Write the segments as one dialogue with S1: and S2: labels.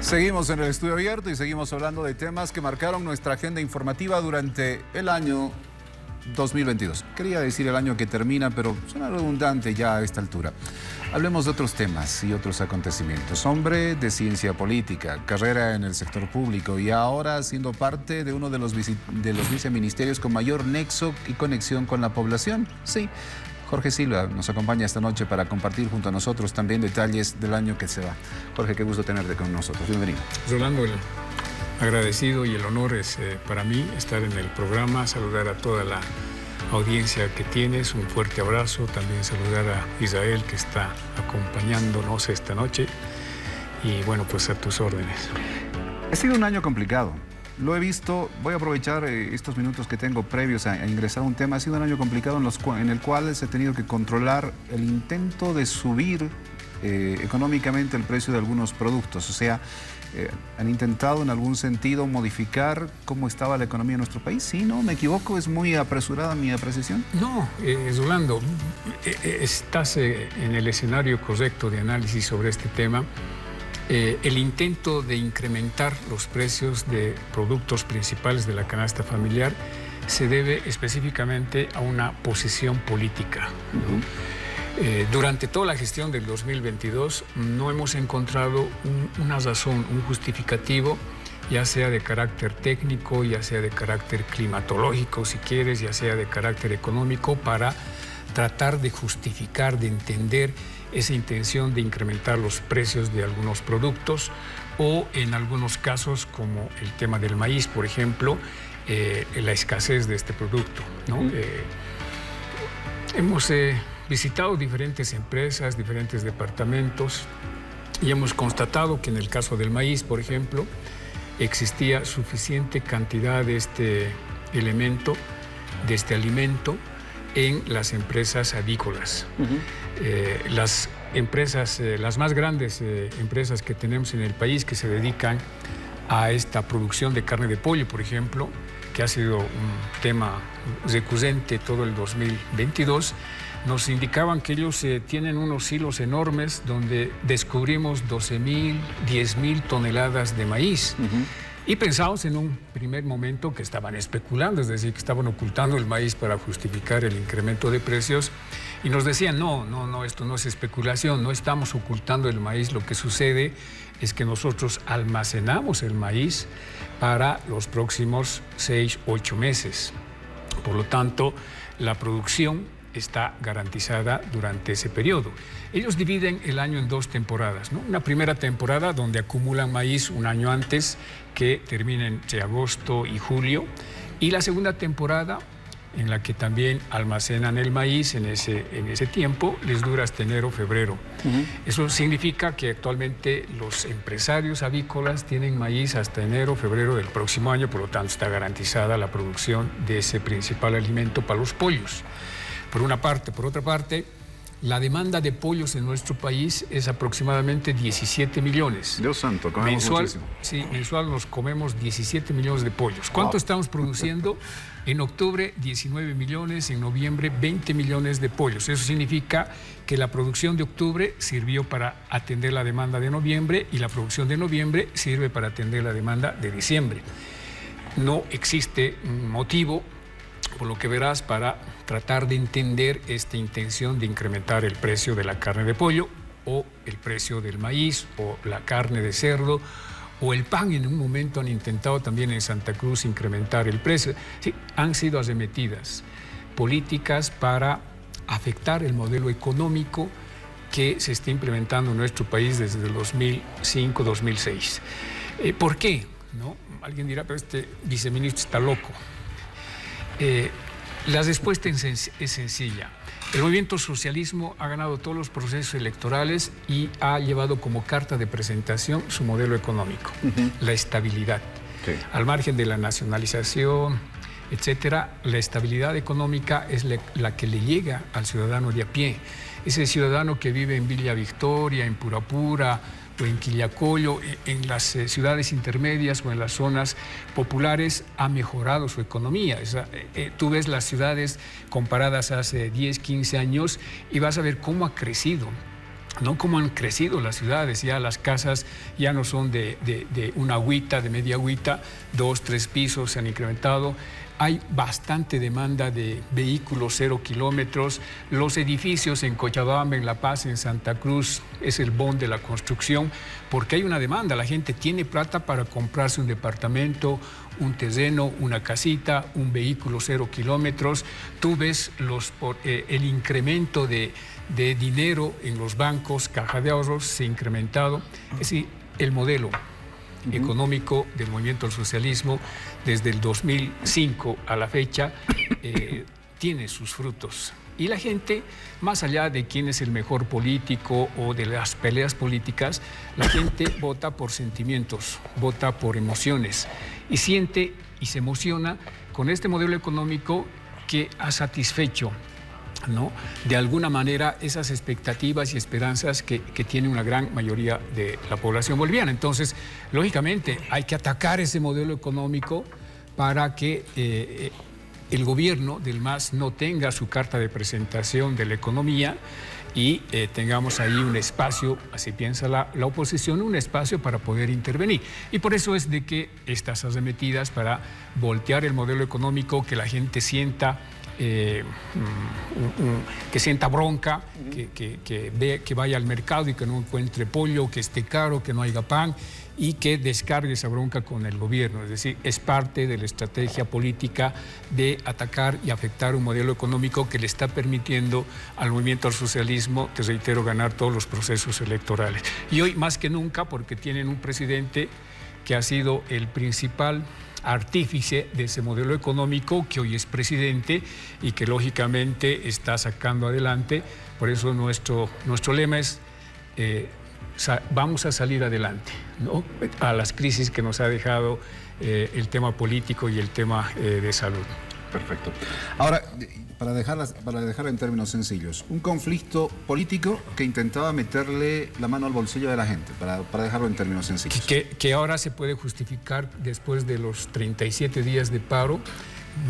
S1: Seguimos en el estudio abierto y seguimos hablando de temas que marcaron nuestra agenda informativa durante el año 2022. Quería decir el año que termina, pero suena redundante ya a esta altura. Hablemos de otros temas y otros acontecimientos. Hombre de ciencia política, carrera en el sector público y ahora siendo parte de uno de los viceministerios con mayor nexo y conexión con la población. Sí, Jorge Silva nos acompaña esta noche para compartir junto a nosotros también detalles del año que se va. Jorge, qué gusto tenerte con nosotros. Bienvenido.
S2: Rolando, el agradecido y el honor es para mí estar en el programa, saludar a toda la audiencia que tienes, un fuerte abrazo, también saludar a Israel que está acompañándonos esta noche y bueno, pues a tus órdenes.
S1: Ha sido un año complicado. Lo he visto, voy a aprovechar estos minutos que tengo previos a ingresar a un tema. Ha sido un año complicado en el cual se ha tenido que controlar el intento de subir económicamente el precio de algunos productos. O sea, han intentado en algún sentido modificar cómo estaba la economía de nuestro país. ¿Sí, no? ¿Me equivoco? ¿Es muy apresurada mi apreciación?
S2: No, Rolando, estás en el escenario correcto de análisis sobre este tema. El intento de incrementar los precios de productos principales de la canasta familiar se debe específicamente a una posición política, ¿no? Durante toda la gestión del 2022 no hemos encontrado una razón, un justificativo, ya sea de carácter técnico, ya sea de carácter climatológico, si quieres, ya sea de carácter económico, para tratar de justificar, de entender esa intención de incrementar los precios de algunos productos o en algunos casos, como el tema del maíz, por ejemplo, la escasez de este producto, ¿no? Hemos visitado diferentes empresas, diferentes departamentos y hemos constatado que en el caso del maíz, por ejemplo, existía suficiente cantidad de este elemento, de este alimento, en las empresas avícolas. Las empresas, las más grandes empresas que tenemos en el país que se dedican a esta producción de carne de pollo, por ejemplo, que ha sido un tema recurrente todo el 2022, nos indicaban que ellos tienen unos silos enormes donde descubrimos 12.000, 10.000 toneladas de maíz. Y pensamos en un primer momento que estaban especulando, es decir, que estaban ocultando el maíz para justificar el incremento de precios. Y nos decían, no, esto no es especulación, no estamos ocultando el maíz. Lo que sucede es que nosotros almacenamos el maíz para los próximos 6, 8 meses. Por lo tanto, la producción está garantizada durante ese periodo. Ellos dividen el año en 2 temporadas, ¿no? Una primera temporada donde acumulan maíz un año antes, que termina entre agosto y julio, y la segunda temporada en la que también almacenan el maíz en ese tiempo, les dura hasta enero, febrero. Eso significa que actualmente los empresarios avícolas tienen maíz hasta enero, febrero del próximo año, por lo tanto está garantizada la producción de ese principal alimento para los pollos. Por una parte. Por otra parte, la demanda de pollos en nuestro país es aproximadamente 17 millones.
S1: Dios santo, comemos muchísimo.
S2: Sí, mensual nos comemos 17 millones de pollos. ¿Cuánto estamos produciendo? En octubre, 19 millones, en noviembre, 20 millones de pollos. Eso significa que la producción de octubre sirvió para atender la demanda de noviembre y la producción de noviembre sirve para atender la demanda de diciembre. No existe motivo, por lo que verás, para tratar de entender esta intención de incrementar el precio de la carne de pollo o el precio del maíz o la carne de cerdo o el pan. En un momento han intentado también en Santa Cruz incrementar el precio. Sí, han sido arremetidas políticas para afectar el modelo económico que se está implementando en nuestro país desde el 2005-2006. ¿Por qué? ¿No? Alguien dirá, pero este viceministro está loco. La respuesta es sencilla. El movimiento socialismo ha ganado todos los procesos electorales y ha llevado como carta de presentación su modelo económico, la estabilidad. Sí. Al margen de la nacionalización, etcétera, la estabilidad económica es la que le llega al ciudadano de a pie. Ese ciudadano que vive en Villa Victoria, en Purapura, o en Quillacollo, en las ciudades intermedias o en las zonas populares, ha mejorado su economía. Tú ves las ciudades comparadas hace 10, 15 años y vas a ver cómo ha crecido ¿no? Cómo han crecido las ciudades, ya las casas ya no son de una agüita, de media agüita, 2, 3 pisos se han incrementado. Hay bastante demanda de vehículos 0 kilómetros. Los edificios en Cochabamba, en La Paz, en Santa Cruz, es el boom de la construcción, porque hay una demanda. La gente tiene plata para comprarse un departamento, un terreno, una casita, un vehículo 0 kilómetros. Tú ves el incremento de dinero en los bancos, caja de ahorros se ha incrementado. Es decir, el modelo económico del movimiento al socialismo desde el 2005 a la fecha tiene sus frutos. Y la gente, más allá de quién es el mejor político o de las peleas políticas, la gente vota por sentimientos, vota por emociones y siente y se emociona con este modelo económico que ha satisfecho, ¿no?, de alguna manera esas expectativas y esperanzas que tiene una gran mayoría de la población boliviana. Entonces, lógicamente, hay que atacar ese modelo económico para que el gobierno del MAS no tenga su carta de presentación de la economía y tengamos ahí un espacio, así piensa la oposición, un espacio para poder intervenir. Y por eso es de que estas arremetidas para voltear el modelo económico, que la gente sienta que sienta bronca, que vaya al mercado y que no encuentre pollo, que esté caro, que no haya pan y que descargue esa bronca con el gobierno. Es decir, es parte de la estrategia política de atacar y afectar un modelo económico que le está permitiendo al movimiento al socialismo, te reitero, ganar todos los procesos electorales. Y hoy más que nunca, porque tienen un presidente que ha sido el principal artífice de ese modelo económico, que hoy es presidente y que lógicamente está sacando adelante. Por eso nuestro lema es vamos a salir adelante, ¿no?, a las crisis que nos ha dejado el tema político y el tema de salud.
S1: Perfecto. Ahora, para dejar en términos sencillos, un conflicto político que intentaba meterle la mano al bolsillo de la gente, para dejarlo en términos sencillos.
S2: Que ahora se puede justificar después de los 37 días de paro.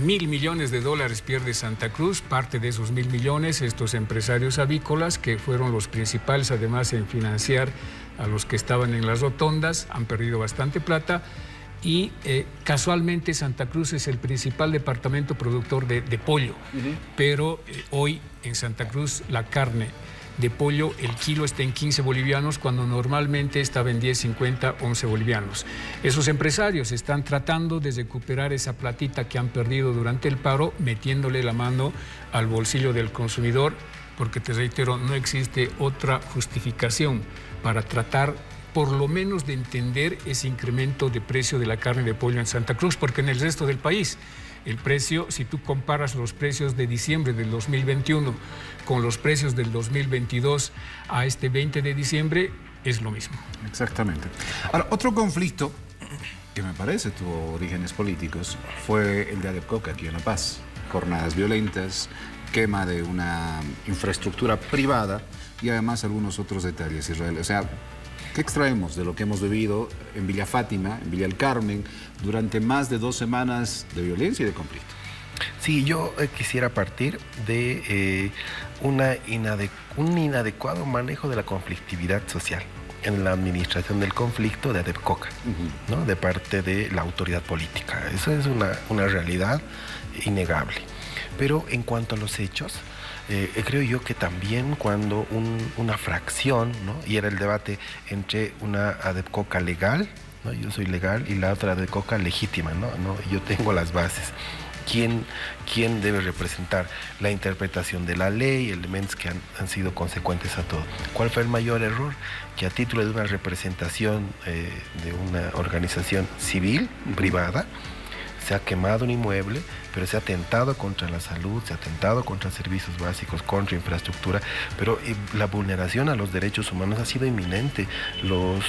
S2: $1.000 millones pierde Santa Cruz, parte de esos 1.000 millones, estos empresarios avícolas que fueron los principales además en financiar a los que estaban en las rotondas, han perdido bastante plata. Y casualmente Santa Cruz es el principal departamento productor de pollo, pero hoy en Santa Cruz la carne de pollo, el kilo está en 15 bolivianos cuando normalmente estaba en 10, 50, 11 bolivianos. Esos empresarios están tratando de recuperar esa platita que han perdido durante el paro, metiéndole la mano al bolsillo del consumidor, porque te reitero, no existe otra justificación para tratar por lo menos de entender ese incremento de precio de la carne de pollo en Santa Cruz, porque en el resto del país el precio, si tú comparas los precios de diciembre del 2021 con los precios del 2022 a este 20 de diciembre, es lo mismo.
S1: Exactamente. Ahora, otro conflicto que me parece tuvo orígenes políticos fue el de Adepcoca aquí en La Paz. Jornadas violentas, quema de una infraestructura privada y además algunos otros detalles, Israel. O sea, ¿qué extraemos de lo que hemos vivido en Villa Fátima, en Villa El Carmen, durante más de 2 semanas de violencia y de conflicto?
S3: Sí, yo quisiera partir de un inadecuado manejo de la conflictividad social en la administración del conflicto de Adepcoca, ¿no?, de parte de la autoridad política. Eso es una realidad innegable. Pero en cuanto a los hechos, creo yo que también cuando una fracción, ¿no?, y era el debate entre una Adepcoca legal, ¿no?, yo soy legal, y la otra Adepcoca legítima, ¿no? Yo tengo las bases. ¿Quién debe representar la interpretación de la ley, elementos que han sido consecuentes a todo? ¿Cuál fue el mayor error? Que a título de una representación de una organización civil, privada, se ha quemado un inmueble, pero se ha atentado contra la salud, se ha atentado contra servicios básicos, contra infraestructura, pero la vulneración a los derechos humanos ha sido inminente. Las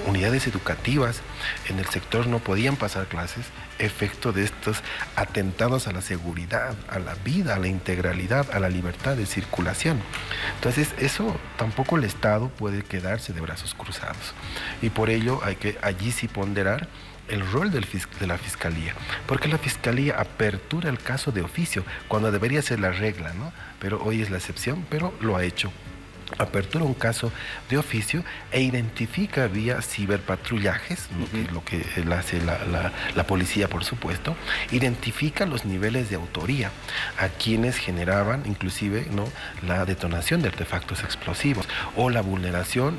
S3: unidades educativas en el sector no podían pasar clases, efecto de estos atentados a la seguridad, a la vida, a la integralidad, a la libertad de circulación. Entonces, eso tampoco el Estado puede quedarse de brazos cruzados. Y por ello hay que allí sí ponderar el rol de la Fiscalía, porque la Fiscalía apertura el caso de oficio, cuando debería ser la regla, ¿no? Pero hoy es la excepción, pero lo ha hecho. apertura un caso de oficio e identifica vía ciberpatrullajes, lo que hace la policía, por supuesto, identifica los niveles de autoría a quienes generaban inclusive, ¿no?, la detonación de artefactos explosivos o la vulneración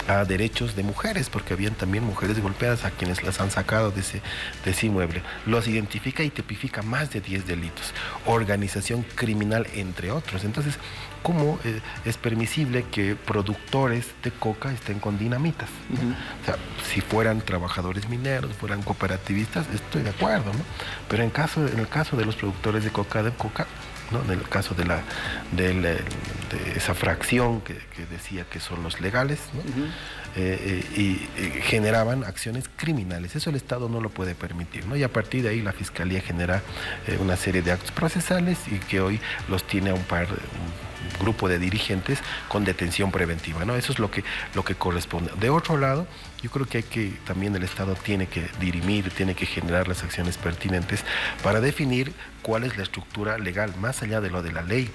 S3: a derechos de mujeres, porque habían también mujeres golpeadas a quienes las han sacado de ese inmueble. Los identifica y tipifica más de 10 delitos, organización criminal, entre otros. Entonces, ¿cómo es permisible que productores de coca estén con dinamitas? O sea, si fueran trabajadores mineros, fueran cooperativistas, estoy de acuerdo, ¿no? Pero en el caso de los productores de coca, ¿no?, en el caso de esa fracción que decía que son los legales, ¿no?, generaban acciones criminales. Eso el Estado no lo puede permitir, ¿no? Y a partir de ahí la Fiscalía genera una serie de actos procesales y que hoy los tiene a un grupo de dirigentes con detención preventiva, ¿no? Eso es lo que corresponde. De otro lado, yo creo que también el Estado tiene que dirimir, tiene que generar las acciones pertinentes para definir cuál es la estructura legal, más allá de lo de la ley.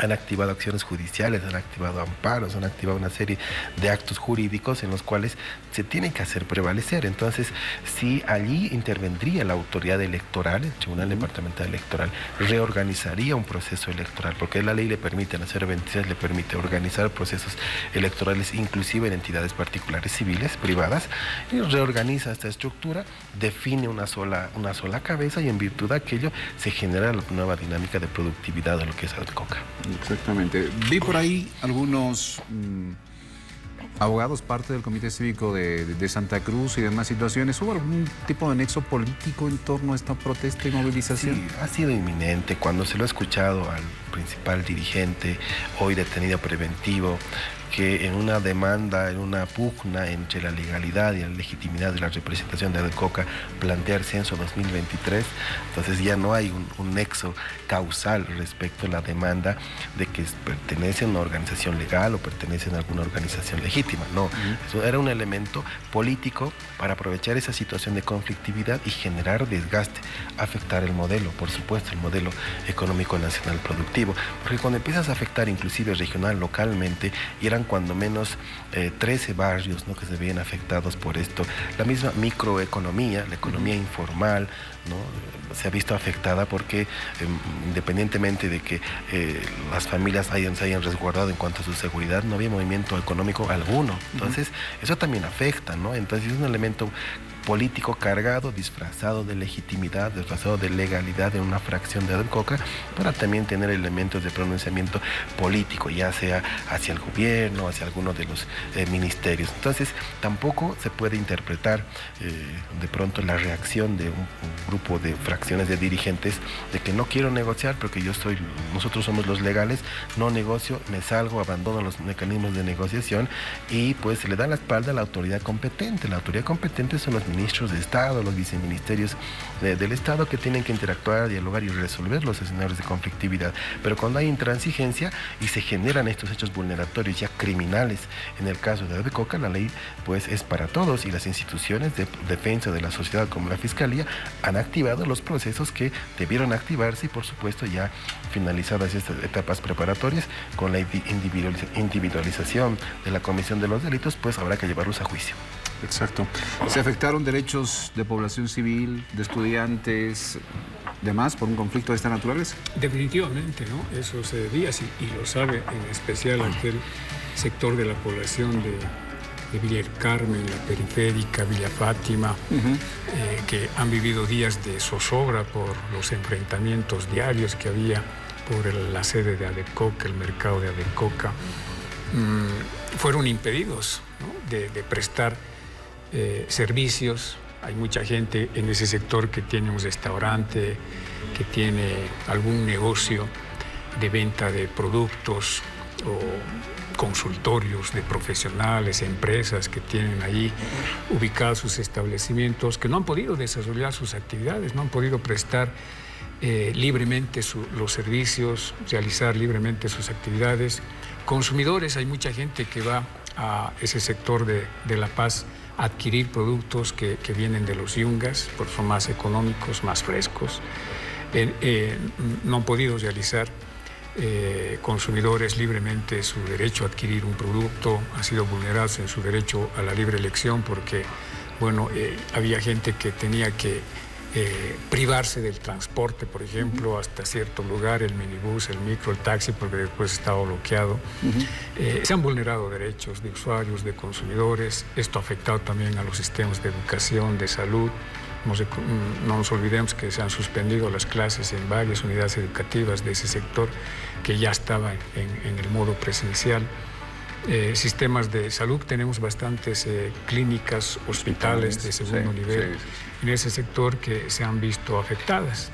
S3: Han activado acciones judiciales, han activado amparos, han activado una serie de actos jurídicos en los cuales se tienen que hacer prevalecer. Entonces, si allí intervendría la autoridad electoral, el Tribunal Departamental Electoral, reorganizaría un proceso electoral, porque la ley le permite, en la 026 le permite organizar procesos electorales, inclusive en entidades particulares civiles, privadas, y reorganiza esta estructura, define una sola cabeza y en virtud de aquello se genera la nueva dinámica de productividad de lo que es Adcoca.
S1: Exactamente. Vi por ahí algunos abogados, parte del Comité Cívico de Santa Cruz y demás situaciones. ¿Hubo algún tipo de nexo político en torno a esta protesta y movilización?
S3: Sí, ha sido inminente. Cuando se lo ha escuchado al principal dirigente, hoy detenido preventivo, que en una demanda, en una pugna entre la legalidad y la legitimidad de la representación de Adcoca plantea el censo 2023, entonces ya no hay un nexo causal respecto a la demanda de que pertenece a una organización legal o pertenece a alguna organización legítima. No, eso era un elemento político para aprovechar esa situación de conflictividad y generar desgaste, afectar el modelo, por supuesto, el modelo económico nacional productivo, porque cuando empiezas a afectar inclusive regional, localmente, y eran cuando menos 13 barrios, ¿no?, que se veían afectados por esto. La misma microeconomía, la economía informal, ¿no?, se ha visto afectada porque independientemente de que las familias se hayan resguardado en cuanto a su seguridad, no había movimiento económico alguno. Entonces, eso también afecta, ¿no? Entonces, es un elemento político cargado, disfrazado de legitimidad, disfrazado de legalidad de una fracción de Adcoca, para también tener elementos de pronunciamiento político, ya sea hacia el gobierno, hacia alguno de los ministerios. Entonces, tampoco se puede interpretar de pronto la reacción de un grupo de fracciones de dirigentes de que no quiero negociar porque nosotros somos los legales, no negocio, me salgo, abandono los mecanismos de negociación y pues se le da la espalda a la autoridad competente. La autoridad competente son los ministros de Estado, los viceministerios del Estado, que tienen que interactuar, dialogar y resolver los escenarios de conflictividad. Pero cuando hay intransigencia y se generan estos hechos vulneratorios ya criminales, en el caso de Adcoca, la ley pues es para todos y las instituciones de defensa de la sociedad como la Fiscalía han activado los procesos que debieron activarse y por supuesto ya finalizadas estas etapas preparatorias con la individualización de la comisión de los delitos, pues habrá que llevarlos a juicio.
S1: Exacto. ¿Se afectaron derechos de población civil, de estudiantes, demás, por un conflicto de esta naturaleza?
S2: Definitivamente, ¿no? Eso se debía, sí, y lo sabe en especial aquel sector de la población de Villa del Carmen, la periférica, Villa Fátima, que han vivido días de zozobra por los enfrentamientos diarios que había por la sede de Adcoca, el mercado de Adcoca. Fueron impedidos, ¿no?, de prestar servicios. Hay mucha gente en ese sector que tiene un restaurante, que tiene algún negocio de venta de productos o consultorios de profesionales, empresas que tienen allí ubicados sus establecimientos, que no han podido desarrollar sus actividades, no han podido prestar libremente los servicios, realizar libremente sus actividades. Consumidores, hay mucha gente que va a ese sector de La Paz a adquirir productos que vienen de los yungas, porque son más económicos, más frescos. No han podido realizar consumidores libremente su derecho a adquirir un producto, ha sido vulnerado en su derecho a la libre elección porque, bueno, había gente que tenía que privarse del transporte, por ejemplo, hasta cierto lugar, el minibús, el micro, el taxi, porque después estaba bloqueado. Se han vulnerado derechos de usuarios, de consumidores. Esto ha afectado también a los sistemas de educación, de salud. No nos olvidemos que se han suspendido las clases en varias unidades educativas de ese sector que ya estaba en el modo presencial. Sistemas de salud, tenemos bastantes clínicas, hospitales de segundo nivel en ese sector que se han visto afectadas.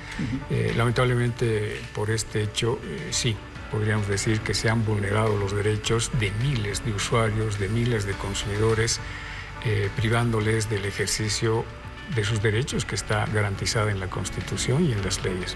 S2: Lamentablemente por este hecho, sí, podríamos decir que se han vulnerado los derechos de miles de usuarios, de miles de consumidores, privándoles del ejercicio de sus derechos que está garantizada en la Constitución y en las leyes.